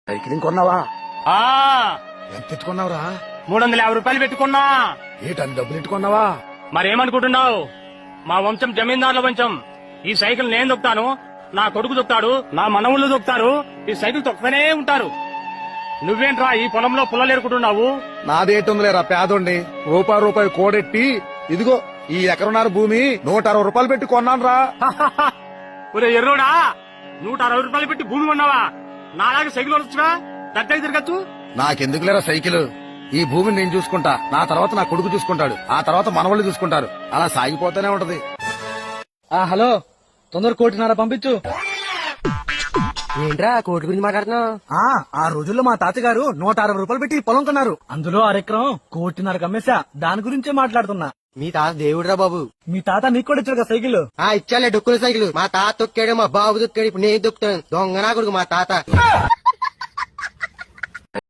Cycling కొన్నావా? ఆ ఎంత ఎత్తుకున్నావురా? 350 రూపాయలు పెట్టుకున్నా. ఏటని డబ్బులు ఎట్టుకున్నావా? మరేమనుకుంటున్నావు? మా వంశం జమీందారుల వంశం. ఈ సైకిల్ నేను దొక్కుతాను, నా కొడుకు దొక్కుతాడు, నా మనవుళ్ళు దొక్కుతారు. ఈ సైకిల్ తొక్కుతూనే ఉంటారు. నువ్వేంట్రా ఈ పొలంలో పుల్లలేరుకుంటున్నావు? నాదేటుందిలేరా పేదోండి. రూపాయి కోడెట్టి ఇదిగో ఈ ఎకరన్నర భూమి 160 రూపాయలు పెట్టి కొన్నాను రా. ఒరే ఎర్రోడా, 160 రూపాయలు పెట్టి భూమి కొన్నావా? నాలాగే సైకిల్ వడొచ్చుగా, దగ్గర తిరగచ్చు. నాకెందుకులేరా సైకిల్? ఈ భూమిని నేను చూసుకుంటా, నా తర్వాత నా కొడుకు చూసుకుంటాడు, ఆ తర్వాత మనవాళ్ళు చూసుకుంటారు. అలా సాగిపోతూనే ఉంటది. హలో, తొందర 1.5 కోటి పంపించు. ఏంట్రా కోటి గురించి మాట్లాడుతున్నావు? ఆ రోజుల్లో మా తాతగారు 160 రూపాయలు పెట్టి పొలం కొన్నారు. అందులో అరెకరం 1.5 కోటి కమ్మేశా. దాని గురించే మాట్లాడుతున్నా. మీ తాత దేవుడురా బాబు. మీ తాత నీకు కూడా ఇచ్చాడు కదా సైకిల్. ఇచ్చాలే డొక్కుల సైకిల్. మా తాత తొక్కాడు, మా బాబు తొక్కాడు, ఇప్పుడు నేను తొక్కుతాను. దొంగ నా కొడుకు మా తాత.